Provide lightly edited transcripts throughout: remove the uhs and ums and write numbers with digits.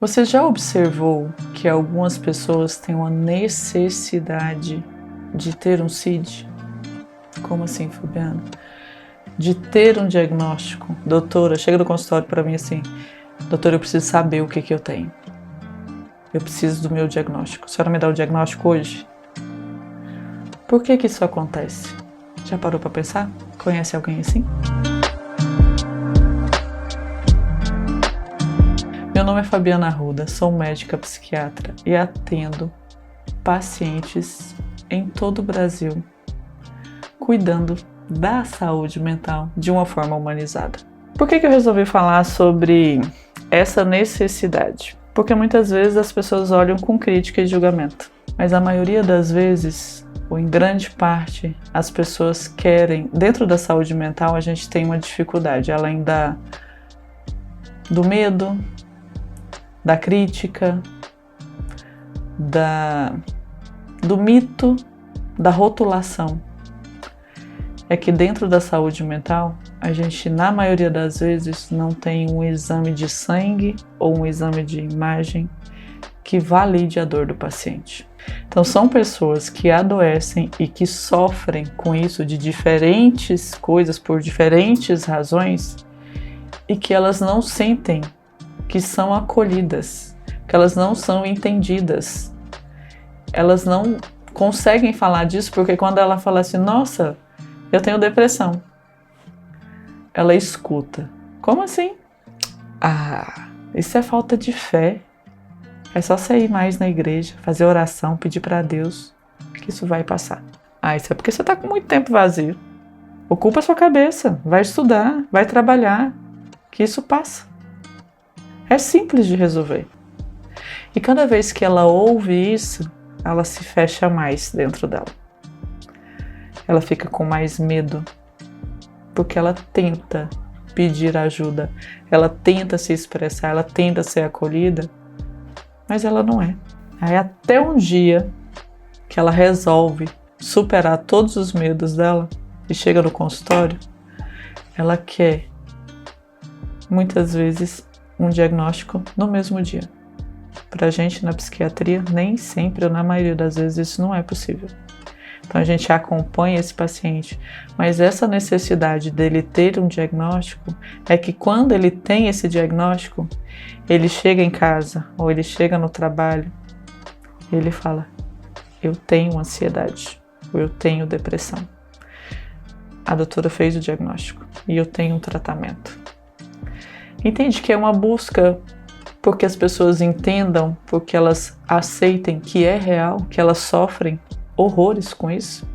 Você já observou que algumas pessoas têm uma necessidade de ter um CID? Como assim, Fabiana? De ter um diagnóstico. Doutora, chega do consultório para mim assim: doutora, eu preciso saber o que eu tenho. Eu preciso do meu diagnóstico. A senhora me dá o diagnóstico hoje? Por que isso acontece? Já parou para pensar? Conhece alguém assim? Meu nome é Fabiana Arruda, sou médica psiquiatra e atendo pacientes em todo o Brasil, cuidando da saúde mental de uma forma humanizada. Por que eu resolvi falar sobre essa necessidade? Porque muitas vezes as pessoas olham com crítica e julgamento, mas a maioria das vezes, ou em grande parte, as pessoas querem. Dentro da saúde mental a gente tem uma dificuldade, além do medo, da crítica, do mito, da rotulação. É que dentro da saúde mental, a gente, na maioria das vezes, não tem um exame de sangue ou um exame de imagem que valide a dor do paciente. Então, são pessoas que adoecem e que sofrem com isso de diferentes coisas, por diferentes razões, e que elas não sentem que são acolhidas, que elas não são entendidas. Elas não conseguem falar disso porque quando ela fala assim, nossa, eu tenho depressão, ela escuta. Como assim? Ah, isso é falta de fé. É só você ir mais na igreja, fazer oração, pedir para Deus que isso vai passar. Ah, isso é porque você está com muito tempo vazio. Ocupa a sua cabeça, vai estudar, vai trabalhar, que isso passa. É simples de resolver. E cada vez que ela ouve isso, ela se fecha mais dentro dela. Ela fica com mais medo, porque ela tenta pedir ajuda, ela tenta se expressar, ela tenta ser acolhida, mas ela não é. Aí até um dia que ela resolve superar todos os medos dela e chega no consultório, ela quer, muitas vezes, um diagnóstico no mesmo dia. Pra gente na psiquiatria, nem sempre ou na maioria das vezes isso não é possível. Então a gente acompanha esse paciente, mas essa necessidade dele ter um diagnóstico é que quando ele tem esse diagnóstico, ele chega em casa ou ele chega no trabalho e ele fala, eu tenho ansiedade ou eu tenho depressão. A doutora fez o diagnóstico e eu tenho um tratamento. Entende que é uma busca porque as pessoas entendam, porque elas aceitem que é real, que elas sofrem horrores com isso.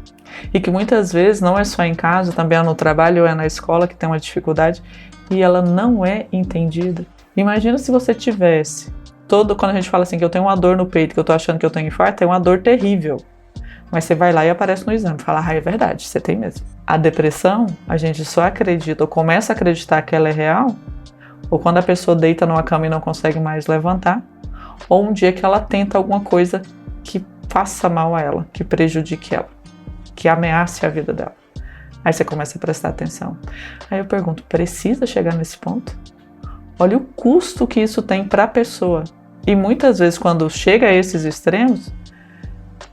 E que muitas vezes não é só em casa, também é no trabalho ou é na escola que tem uma dificuldade e ela não é entendida. Imagina se você tivesse, quando a gente fala assim que eu tenho uma dor no peito, que eu tô achando que eu tenho infarto, é uma dor terrível. Mas você vai lá e aparece no exame, fala, é verdade, você tem mesmo. A depressão, a gente só acredita ou começa a acreditar que ela é real ou quando a pessoa deita numa cama e não consegue mais levantar, ou um dia que ela tenta alguma coisa que faça mal a ela, que prejudique ela, que ameace a vida dela. Aí você começa a prestar atenção. Aí eu pergunto, precisa chegar nesse ponto? Olha o custo que isso tem para a pessoa. E muitas vezes quando chega a esses extremos,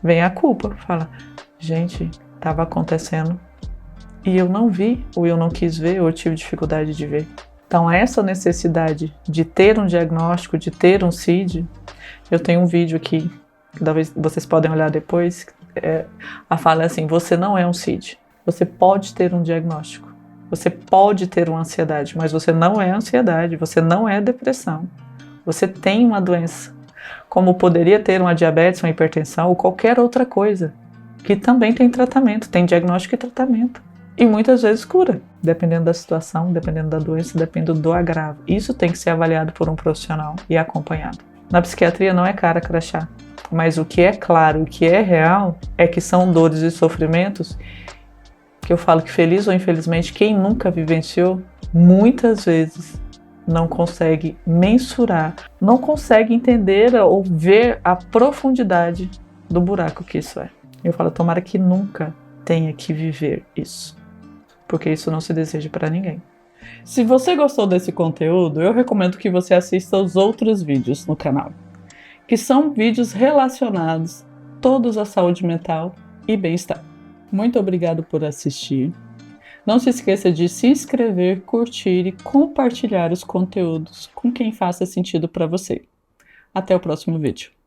vem a culpa, fala, gente, estava acontecendo e eu não vi, ou eu não quis ver, ou eu tive dificuldade de ver. Então, essa necessidade de ter um diagnóstico, de ter um CID, eu tenho um vídeo aqui, que talvez vocês podem olhar depois, a fala é assim, você não é um CID, você pode ter um diagnóstico, você pode ter uma ansiedade, mas você não é ansiedade, você não é depressão, você tem uma doença, como poderia ter uma diabetes, uma hipertensão ou qualquer outra coisa, que também tem tratamento, tem diagnóstico e tratamento. E muitas vezes cura, dependendo da situação, dependendo da doença, dependendo do agravo. Isso tem que ser avaliado por um profissional e acompanhado. Na psiquiatria não é cara crachá, mas o que é claro, o que é real, é que são dores e sofrimentos que eu falo que feliz ou infelizmente, quem nunca vivenciou, muitas vezes não consegue mensurar, não consegue entender ou ver a profundidade do buraco que isso é. Eu falo, tomara que nunca tenha que viver isso. Porque isso não se deseja para ninguém. Se você gostou desse conteúdo, eu recomendo que você assista os outros vídeos no canal, que são vídeos relacionados todos à saúde mental e bem-estar. Muito obrigado por assistir. Não se esqueça de se inscrever, curtir e compartilhar os conteúdos com quem faça sentido para você. Até o próximo vídeo.